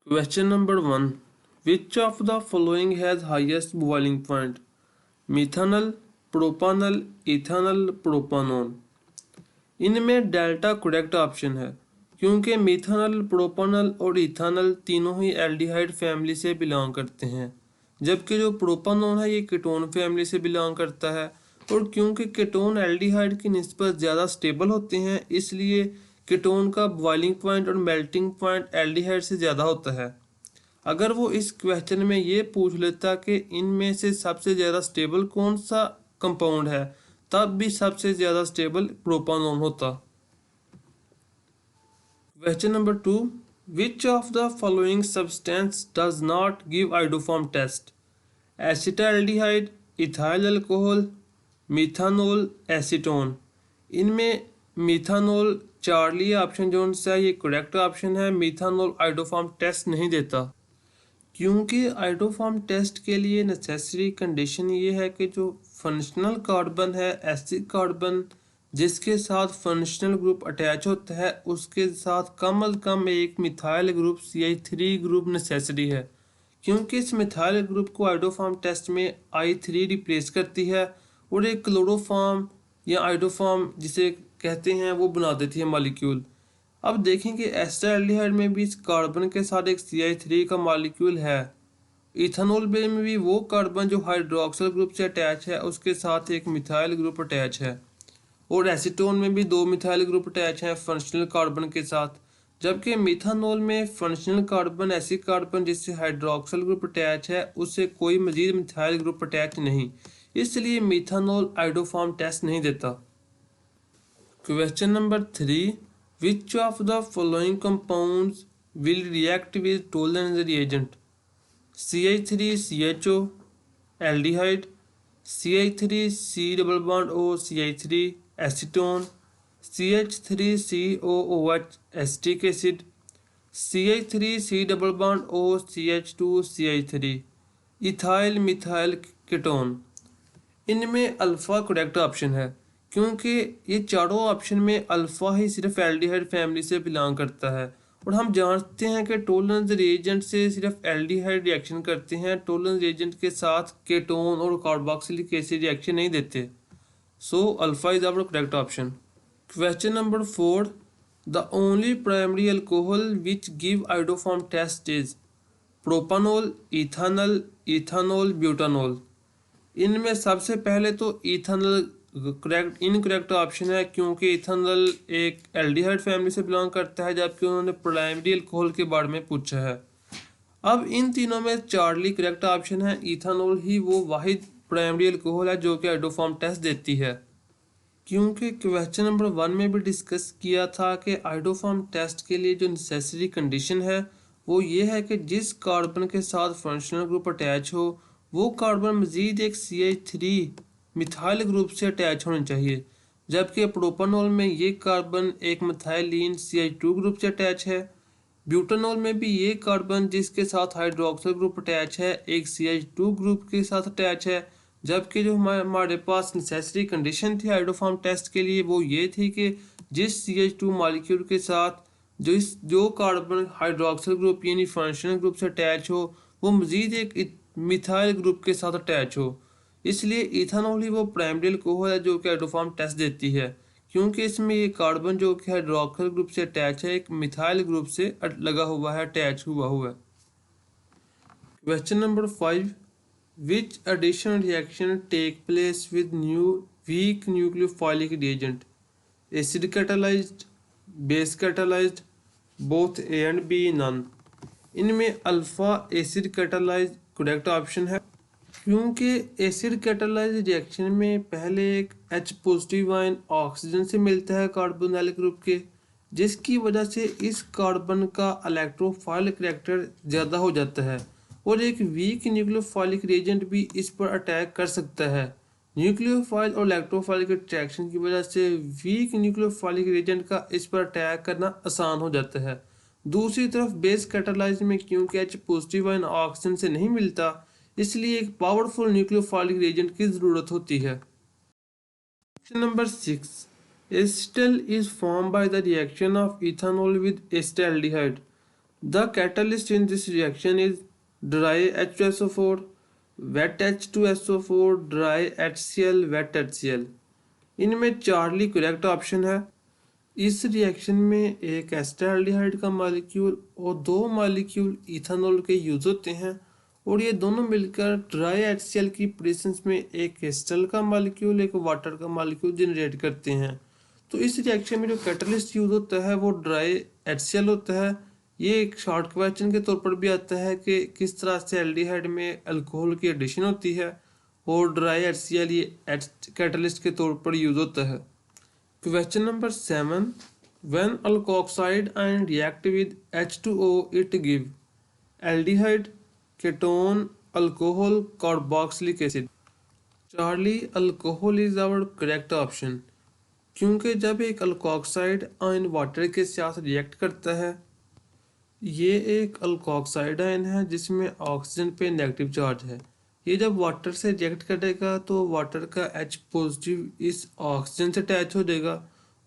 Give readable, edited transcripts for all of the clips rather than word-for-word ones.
Question number 1. Which of the following has highest boiling point? Methanol, propanol, ethanol, propanone. इनमें delta correct option है क्योंकि methanol, प्रोपानल और ethanol तीनों ही aldehyde family से belong करते हैं, जबकि जो प्रोपानोन है ये कीटोन फैमिली से बिलोंग करता है। और क्योंकि कीटोन एल्डिहाइड की निस्बत ज़्यादा स्टेबल होते हैं, इसलिए कीटोन का बॉइलिंग पॉइंट और मेल्टिंग पॉइंट एल्डिहाइड से ज़्यादा होता है। अगर वो इस क्वेश्चन में ये पूछ लेता कि इनमें से सबसे ज़्यादा स्टेबल कौन सा कंपाउंड है, तब भी सबसे ज़्यादा स्टेबल प्रोपानोन होता। Question number 2. Which of the following substance does not give iodoform test? Acetaldehyde, ethyl alcohol, methanol, acetone. इनमें मिथानोल चार्ली ऑप्शन जो सा ये करेक्ट ऑप्शन है। मिथानोल आइडोफॉर्म टेस्ट नहीं देता क्योंकि आइडोफॉर्म टेस्ट के लिए नेसेसरी कंडीशन ये है कि जो फंक्शनल कार्बन है, एसिड कार्बन जिसके साथ फंक्शनल ग्रुप अटैच होता है, उसके साथ कम अज कम एक methyl group CH3 group necessary है। क्योंकि इस मिथाइल ग्रुप को आइडोफॉर्म टेस्ट में I3 रिप्लेस करती है और एक क्लोरोफॉर्म या आइडोफॉर्म जिसे कहते हैं वो बना देती है मॉलिक्यूल। अब देखें कि एस्टरएल्डिहाइड में भी इस कार्बन के साथ एक CH3 का मॉलिक्यूल है। इथेनॉल में भी वो कार्बन जो हाइड्रोक्सिल ग्रुप से अटैच है उसके साथ एक मिथाइल ग्रुप अटैच है। और एसीटोन में भी दो मिथाइल ग्रुप अटैच हैं फंक्शनल कार्बन के साथ। जबकि मिथानॉल में फंक्शनल कार्बन ऐसी कार्बन जिससे हाइड्रोक्सिल ग्रुप अटैच है, उससे कोई मजीद मिथाइल ग्रुप अटैच नहीं, इसलिए मिथानॉल आइडोफॉर्म टेस्ट नहीं देता। Question number 3. Which of the following compounds will react with Tollens reagent? CH3CHO, aldehyde, CH3C double bond O CH3, acetone, CH3COOH acetic acid, CH3C double bond O CH2 CH3, ethyl methyl ketone। इनमें alpha correct option है क्योंकि ये चारों option में alpha ही सिर्फ aldehyde family से belong करता है। और हम जानते हैं कि टोलेंस रिएजेंट से सिर्फ एल्डिहाइड रिएक्शन करते हैं, टोलेंस रिएजेंट के साथ केटोन और कार्बोक्सिलिक एसिड रिएक्शन नहीं देते। So alpha is our correct option. Question number 4. The only primary alcohol which give iodoform test is propanol, ethanal, ethanol, butanol. इनमें सबसे पहले तो इथेनॉल करेक्ट इनकरेक्ट ऑप्शन है क्योंकि इथेनॉल एक एल्डिहाइड फैमिली से बिलोंग करता है, जबकि उन्होंने प्राइमरी अल्कोहल के बारे में पूछा है। अब इन तीनों में चार्ली करेक्ट ऑप्शन है। इथेनॉल ही वो वाहिद प्राइमरी अल्कोहल है जो कि आइडोफॉर्म टेस्ट देती है। क्योंकि क्वेश्चन नंबर 1 में भी डिस्कस किया था कि आइडोफॉर्म टेस्ट के लिए जो नेसेसरी कंडीशन है वो ये है कि जिस कार्बन के साथ फंक्शनल ग्रुप अटैच हो वो कार्बन मजीद एक CH3 मिथाइल ग्रुप से अटैच होना चाहिए, जबकि प्रोपानोल में ये कार्बन एक मिथाइलिन CH2 ग्रुप से अटैच है। ब्यूटानोल में भी ये कार्बन जिसके साथ हाइड्रोक्सिल ग्रुप अटैच है एक CH2 ग्रुप के साथ अटैच है। जबकि जो हमारे पास नेसेसरी कंडीशन थी आइडोफॉर्म टेस्ट के लिए वो ये थी कि जिस CH2 मॉलिक्यूल के साथ जो कार्बन हाइड्रोक्सिल ग्रुप यानी फंक्शनल ग्रुप से अटैच हो वो मजीद एक मिथाइल ग्रुप के साथ अटैच हो। इसलिए इथेनॉल ही वो प्राइमरी अल्कोहल है जो कि आइडोफॉर्म टेस्ट देती है, क्योंकि इसमें ये कार्बन जो कि हाइड्रोक्सिल ग्रुप से अटैच है एक मिथाइल ग्रुप से लगा हुआ है, अटैच हुआ है। Question number 5. Which addition reaction take place with weak nucleophilic reagent? Acid catalysed, base catalysed, both A and B, none. इनमें alpha acid catalyse correct option है क्योंकि एसिड कैटालाइज रिएक्शन में पहले एक H पॉजिटिव आयन ऑक्सीजन से मिलता है carbonyl group के, जिसकी वजह से इस कार्बन का इलेक्ट्रोफाइल करैक्टर ज़्यादा हो जाता है और एक वीक न्यूक्लियोफाइलिक रिएजेंट भी इस पर अटैक कर सकता है। न्यूक्लियोफाइल और इलेक्ट्रोफाइल के अट्रैक्शन की वजह से वीक न्यूक्लियोफाइलिक रिएजेंट का इस पर अटैक करना आसान हो जाता है। दूसरी तरफ बेस कैटालाइज में क्योंकि H पॉजिटिव आयन ऑक्सीजन से नहीं मिलता, इसलिए एक पावरफुल न्यूक्लियोफाइलिक रिएजेंट की जरूरत होती है। Question number 6. Acetal is form by the reaction of ethanol with acetaldehyde. The catalyst in this reaction is dry H2SO4, wet H2SO4, dry HCl, wet HCl। इनमें चार्ली करेक्ट ऑप्शन है। इस reaction में एक एस्टरल्डिहाइड का मॉलिक्यूल और दो molecule ethanol के use होते हैं और ये दोनों मिलकर ड्राई HCl की प्रेजेंस में एक एस्टर का मॉलिक्यूल एक वाटर का मॉलिक्यूल जनरेट करते हैं। तो इस रिएक्शन में जो कैटलिस्ट यूज होता है वो ड्राई HCl होता है। ये एक शॉर्ट क्वेश्चन के तौर पर भी आता है कि किस तरह से एल्डिहाइड में अल्कोहल की एडिशन होती है और ड्राई HCl ये कैटलिस्ट के तौर पर यूज होता है। Question number 7, when alkoxide ion react with H2O it give aldehyde, ketone, alcohol, carboxylic acid. Charlie, alcohol is our correct option, क्योंकि जब एक अल्कोक्साइड आयन वाटर के साथ रिएक्ट करता है, ये एक अल्कोक्साइड आयन है जिसमें ऑक्सीजन पे नेगेटिव चार्ज है। ये जब वाटर से रिएक्ट करेगा तो वाटर का H पॉजिटिव इस ऑक्सीजन से अटैच हो जाएगा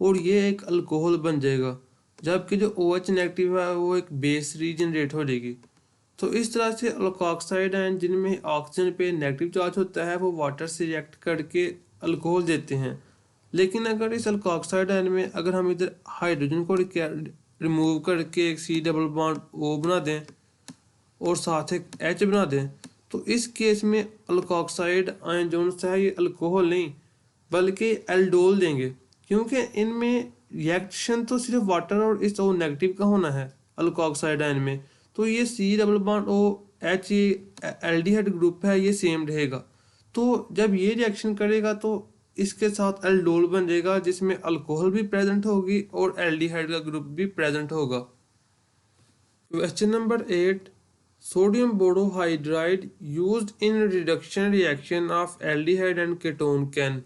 और ये एक अल्कोहल बन जाएगा, जबकि जो OH नेगेटिव है वो एक बेस रीजनरेट हो जाएगी। तो इस तरह से अल्कोक्साइड आयन जिनमें ऑक्सीजन पे नेगेटिव चार्ज होता है वो वाटर से रिएक्ट करके अल्कोहल देते हैं। लेकिन अगर इस अल्कोक्साइड आयन में अगर हम इधर हाइड्रोजन को रिमूव करके एक C डबल बॉन्ड O बना दें और साथ एक H बना दें, तो इस केस में अल्कोक्साइड आयन जो है ये अल्कोहल नहीं बल्कि एल्डोल देंगे, क्योंकि इनमें रिएक्शन तो सिर्फ वाटर और इस O नेगेटिव का होना है अल्कोक्साइड आयन में। तो ये C double bond O H aldehyde group है ये सेम रहेगा। तो जब ये रिएक्शन करेगा तो इसके साथ एल्डोल बन जाएगा जिसमें अल्कोहल भी प्रेजेंट होगी और एल्डिहाइड का ग्रुप भी प्रेजेंट होगा। Question number 8, sodium borohydride used in reduction reaction of aldehyde and ketone can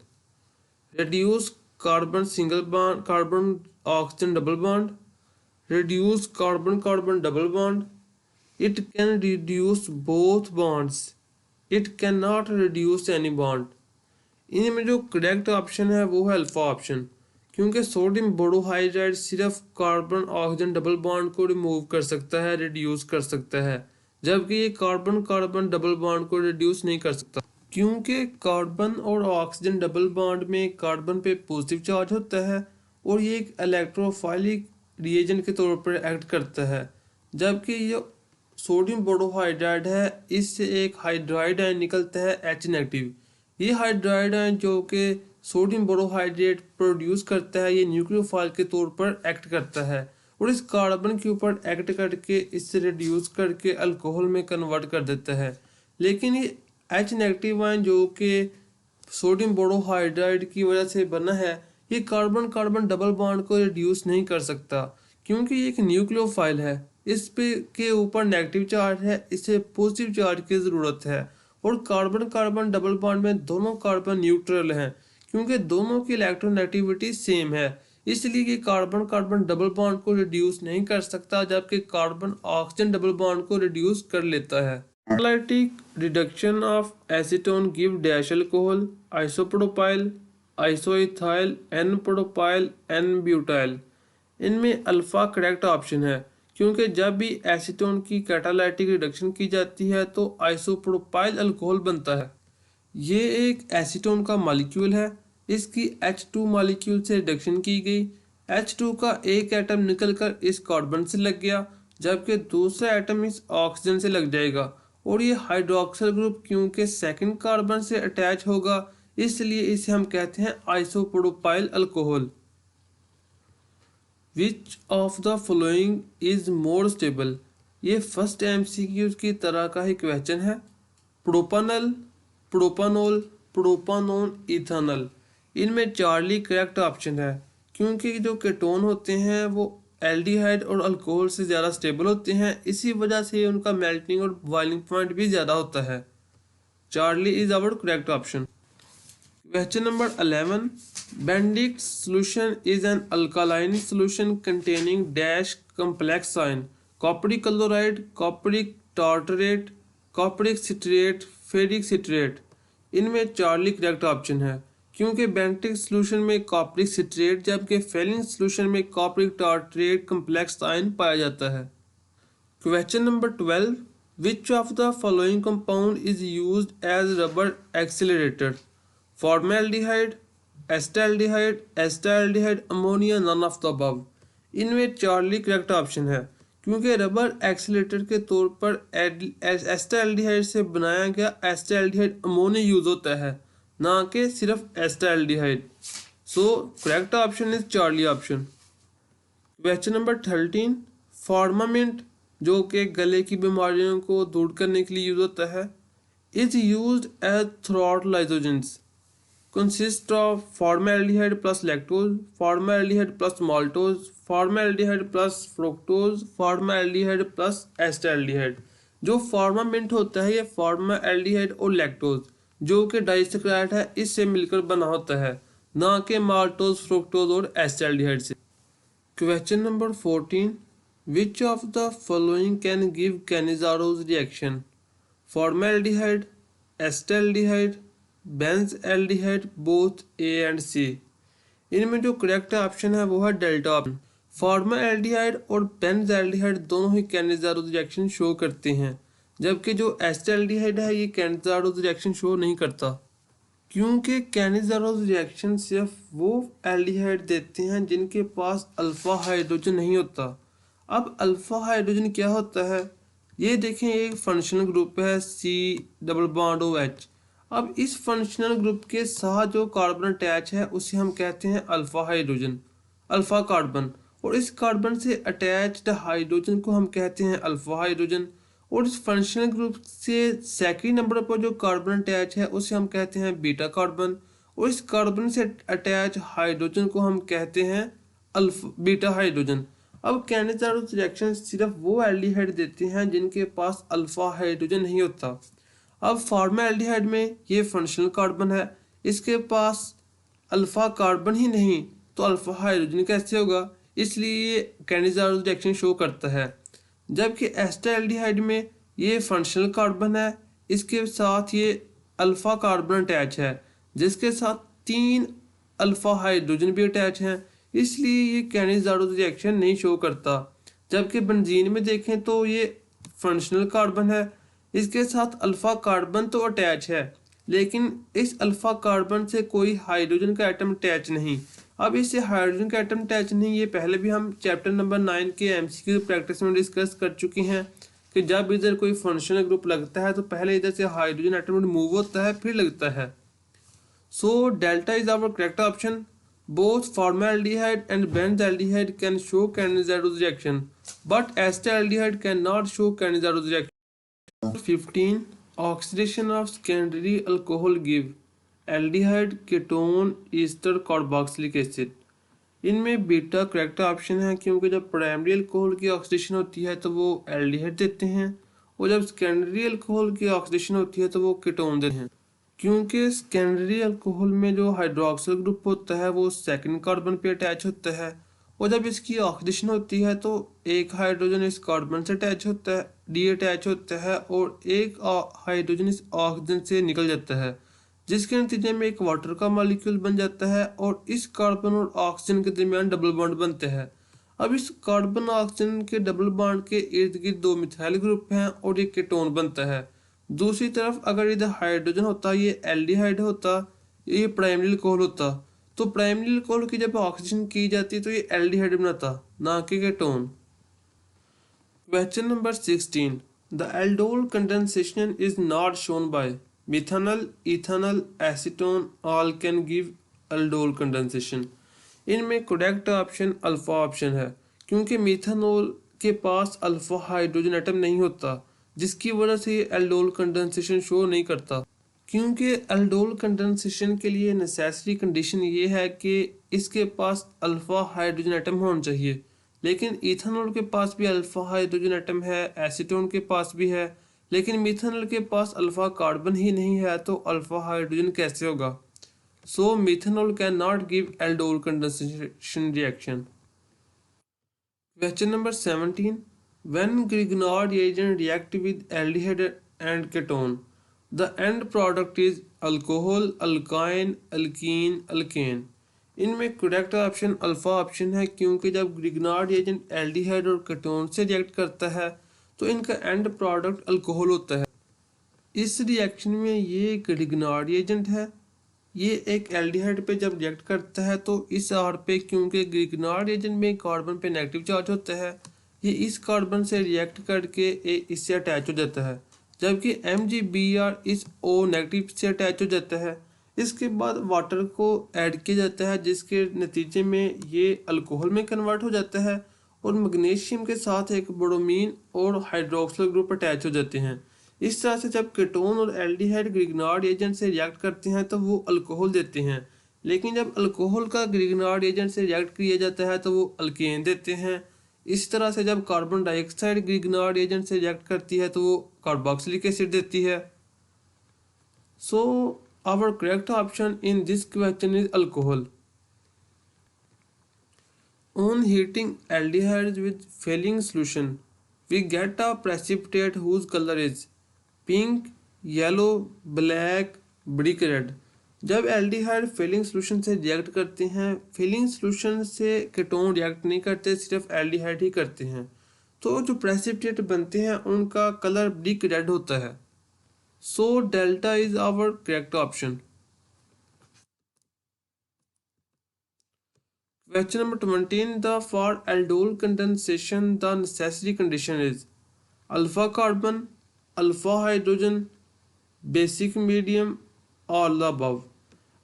reduce carbon single bond, carbon oxygen double bond, reduce carbon carbon double bond. It can reduce both bonds. It cannot reduce any bond. इनमें जो correct option है वो है alpha option, क्योंकि sodium borohydride सिर्फ carbon oxygen double bond को remove कर सकता है, रिड्यूस कर सकता है, जबकि ये कार्बन कार्बन डबल बॉन्ड को रिड्यूस नहीं कर सकता, क्योंकि कार्बन और ऑक्सीजन डबल बॉन्ड में कार्बन पे पॉजिटिव चार्ज होता है और ये एक इलेक्ट्रोफाइलिक रिएजेंट के तौर पर एक्ट करता है, जबकि ये सोडियम बोरोहाइड्राइड है इससे एक हाइड्राइड आयन निकलता है H नेगेटिव। ये हाइड्राइड आयन जो कि सोडियम बोरोहाइड्रेट प्रोड्यूस करता है ये न्यूक्लियोफाइल के तौर पर एक्ट करता है और इस कार्बन के ऊपर एक्ट करके इससे रिड्यूस करके अल्कोहल में कन्वर्ट कर देता है। लेकिन ये H नेगेटिव आयन जो कि सोडियम बोरोहाइड्राइड की वजह से बना है ये कार्बन कार्बन डबल बॉन्ड को रिड्यूस नहीं कर सकता, क्योंकि ये एक न्यूक्लियोफाइल है, इस पे के ऊपर नेगेटिव चार्ज है, इसे पॉजिटिव चार्ज की ज़रूरत है और कार्बन कार्बन डबल बॉन्ड में दोनों कार्बन न्यूट्रल हैं, क्योंकि दोनों की इलेक्ट्रोनेगेटिविटी सेम है, इसलिए ये कार्बन कार्बन डबल बॉन्ड को रिड्यूस नहीं कर सकता, जबकि कार्बन ऑक्सीजन डबल बॉन्ड को रिड्यूस कर लेता है। Catalytic reduction of acetone give dash alcohol, isopropyl, isoethyl, N-propyl, N-butyl। इनमें अल्फा करेक्ट ऑप्शन है, क्योंकि जब भी एसीटोन की कैटालाइटिक रिडक्शन की जाती है तो आइसोप्रोपाइल अल्कोहल बनता है। ये एक एसीटोन का मॉलिक्यूल है, इसकी H2 मॉलिक्यूल से रिडक्शन की गई, H2 का एक एटम निकलकर इस कार्बन से लग गया, जबकि दूसरा एटम इस ऑक्सीजन से लग जाएगा और ये हाइड्रोक्सिल ग्रुप क्योंकि सेकंड कार्बन से अटैच होगा इसलिए इसे हम कहते हैं isopropyl alcohol. Which of the following is more stable? ये फर्स्ट MCQ की तरह का ही क्वेश्चन है। Propanal, propanol, propanone, ethanal. इनमें चार्ली करेक्ट ऑप्शन है, क्योंकि जो केटोन होते हैं वो एल्डिहाइड और अल्कोहल से ज़्यादा स्टेबल होते हैं, इसी वजह से उनका मेल्टिंग और बॉइलिंग पॉइंट भी ज़्यादा होता है। Charlie is our correct option. Question number 11, Benedict solution is an alkaline solution containing dash complex ion, cupric chloride, cupric tartrate, cupric citrate, ferric citrate. इनमें चार्ली करेक्ट ऑप्शन है, क्योंकि Benedict solution में cupric citrate जबकि Fehling solution में cupric tartrate complex ion पाया जाता है। Question number 12. Which of the following compound is used as rubber accelerator? Formaldehyde, acetaldehyde, ammonia, none of the above. इनमें Charlie correct option है, क्योंकि rubber accelerator के तौर पर एस्टाल्डिहाइड से बनाया गया एस्टाल्डिहाइड अमोनिया यूज होता है, ना कि सिर्फ acetaldehyde. So correct option is Charlie option. Question number 13। Formamint, जो कि गले की बीमारियों को दूर करने के लिए यूज होता है, is used as throat lozenges, consist of formaldehyde plus lactose, formaldehyde plus maltose, formaldehyde plus fructose, formaldehyde plus acetaldehyde. जो फॉर्मामिंट होता है ये फॉर्मेल्डिहाइड और लैक्टोज जो कि डाइसैकराइड है इससे मिलकर बना होता है, ना कि माल्टोज, फ्रुक्टोज और एस्टाल्डिहाइड से। Question number 14। Which of the following can give Cannizzaro's reaction? Formaldehyde, acetaldehyde, benzaldehyde, both A and C. इनमें जो करेक्ट ऑप्शन है वो है डेल्टा ऑप्शन। फॉर्मेल्डिहाइड और बेंजल्डिहाइड दोनों ही कैनिज़ारोज रिएक्शन शो करते हैं, जबकि जो एस्टाल्डिहाइड है ये कैनिज़ारोज रिएक्शन शो नहीं करता, क्योंकि कैनिज़ारोज रिएक्शन सिर्फ वो एल्डिहाइड देते हैं जिनके पास अल्फा हाइड्रोजन नहीं होता। अब अल्फा हाइड्रोजन क्या होता है, ये देखें, एक फंक्शनल ग्रुप है C++OH। अब इस फंक्शनल ग्रुप के साथ जो कार्बन अटैच है उसे हम कहते हैं अल्फा हाइड्रोजन, अल्फा कार्बन, और इस कार्बन से अटैच्ड हाइड्रोजन को हम कहते हैं अल्फा हाइड्रोजन, और इस फंक्शनल ग्रुप से सेकेंड नंबर पर जो कार्बन अटैच है उसे हम कहते हैं बीटा कार्बन, और इस कार्बन से अटैच हाइड्रोजन को हम कहते हैं बीटा हाइड्रोजन। अब कैनिज़ारोज रिएक्शन सिर्फ वो एल्डिहाइड देते हैं जिनके पास अल्फा हाइड्रोजन नहीं होता। अब फॉर्मेल्डिहाइड में ये फंक्शनल कार्बन है, इसके पास अल्फा कार्बन ही नहीं तो अल्फा हाइड्रोजन कैसे होगा, इसलिए ये कैनिज़ारोज रिएक्शन शो करता है। जबकि एस्टाल्डिहाइड में ये फंक्शनल कार्बन है, इसके साथ ये अल्फा कार्बन अटैच है जिसके साथ 3 अल्फा हाइड्रोजन भी अटैच हैं, इसलिए ये कैनिज़ारोज रिएक्शन नहीं शो करता। जबकि बेंजीन में देखें तो ये फंक्शनल कार्बन है, इसके साथ अल्फा कार्बन तो अटैच है लेकिन इस अल्फा कार्बन से कोई हाइड्रोजन का एटम अटैच नहीं। अब इससे हाइड्रोजन का एटम अटैच नहीं, ये पहले भी हम चैप्टर नंबर 9 के एमसीक्यू प्रैक्टिस में डिस्कस कर चुके हैं कि जब इधर कोई फंक्शनल ग्रुप लगता है तो पहले इधर से हाइड्रोजन एटम रिमूव होता है फिर लगता है। So delta is our correct option. Both formaldehyde and benzaldehyde can show Cannizzaro reaction, but acetaldehyde cannot show Cannizzaro reaction. 15. Oxidation of secondary alcohol give aldehyde, ketone, ester, carboxylic acid. इनमें beta correct option है, क्योंकि जब primary alcohol की oxidation होती है तो वो aldehyde देते हैं, और जब सेकेंडरी अल्कोहल की ऑक्सीडेशन होती है तो वो कीटोन देते हैं। क्योंकि सेकेंडरी अल्कोहल में जो हाइड्रोक्सिल ग्रुप होता है वो सेकंड कार्बन पे अटैच होता है, और जब इसकी ऑक्सीडेशन होती है तो एक हाइड्रोजन इस कार्बन से अटैच होता है, डी अटैच होता है, और एक हाइड्रोजन इस ऑक्सीजन से निकल जाता है, जिसके नतीजे में एक वाटर का मॉलिक्यूल बन जाता है और इस कार्बन और ऑक्सीजन के दरमियान डबल बॉन्ड बनते हैं। अब इस कार्बन ऑक्सीजन के डबल बॉन्ड के इर्द गिर्द 2 मिथाइल ग्रुप हैं और ये कीटोन बनता है। दूसरी तरफ अगर इधर हाइड्रोजन होता, ये एल्डिहाइड होता, ये प्राइमरी अल्कोहल होता, तो प्राइमरी अल्कोहल की जब ऑक्सीजन की जाती तो ये एल्डिहाइड बनाता, ना कि ketone. Question number 16। The aldol condensation is not shown by methanol, ethanol, acetone, all can give aldol condensation. इनमें करेक्ट ऑप्शन अल्फा ऑप्शन है, क्योंकि मिथानोल के पास अल्फा हाइड्रोजन एटम नहीं होता, जिसकी वजह से ये एल्डोल कंडेंसेशन शो नहीं करता। क्योंकि एल्डोल कंडेंसेशन के लिए नेसेसरी कंडीशन ये है कि इसके पास अल्फा हाइड्रोजन एटम होना चाहिए, लेकिन इथानॉल के पास भी अल्फा हाइड्रोजन एटम है, एसीटोन के पास भी है, लेकिन मिथानॉल के पास अल्फा कार्बन ही नहीं है, तो अल्फा हाइड्रोजन कैसे होगा। So methanol can not give aldol condensation reaction. Question number 17. When Grignard reagent react with aldehyde and ketone, the end product is alcohol, alkyne, alkene, alkane. इनमें correct option alpha option है, क्योंकि जब Grignard agent aldehyde और ketone से react करता है तो इनका एंड प्रोडक्ट अल्कोहल होता है। इस रिएक्शन में ये एक रिग्नार्ड एजेंट है। ये एक एल्डिहाइड पे जब रिएक्ट करता है तो इस आर पे, क्योंकि रिग्नार्ड एजेंट में कार्बन पे नेगेटिव चार्ज होता है, ये इस कार्बन से रिएक्ट करके इससे अटैच हो जाता है, जबकि MgBr इस O नेगेटिव से अटैच हो जाता है। इसके बाद वाटर को ऐड किया जाता है, जिसके नतीजे में ये अल्कोहल में कन्वर्ट हो जाता है और मैग्नीशियम के साथ एक ब्रोमीन और हाइड्रोक्सिल ग्रुप अटैच हो जाते हैं। इस तरह से जब कीटोन और एल्डिहाइड ग्रिग्नार्ड एजेंट से रिएक्ट करते हैं तो वो अल्कोहल देते हैं, लेकिन जब अल्कोहल का ग्रिग्नार्ड एजेंट से रिएक्ट किया जाता है तो वो अल्केन देते हैं। इस तरह से जब कार्बन डाइऑक्साइड ग्रिग्नार्ड एजेंट से रिएक्ट करती है तो वो कार्बोक्सिलिक एसिड देती है। So our correct option in this question is alcohol. On heating aldehydes with failing solution, we get a precipitate whose color is pink, yellow, black, brick red। जब aldehyde Fehling solution से react करते हैं, Fehling solution से ketone react नहीं करते, सिर्फ aldehyde ही करते हैं, तो जो प्रेसिपिटेट बनते हैं उनका कलर ब्रिक रेड होता है। So delta is our correct option. Question number 20. For aldol condensation, the necessary condition is alpha carbon, alpha hydrogen, basic medium, all the above।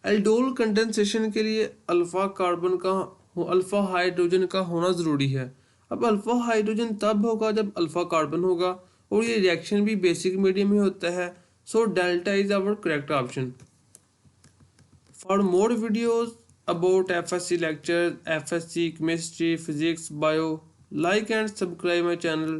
aldol condensation के लिए अल्फा कार्बन का alpha hydrogen का होना ज़रूरी है। अब अल्फा हाइड्रोजन तब होगा जब अल्फा कार्बन होगा, और ये रिएक्शन भी बेसिक मीडियम ही होता है। So delta is our correct option. For more videos about FSC lectures, FSC chemistry, physics, bio, like and subscribe my channel.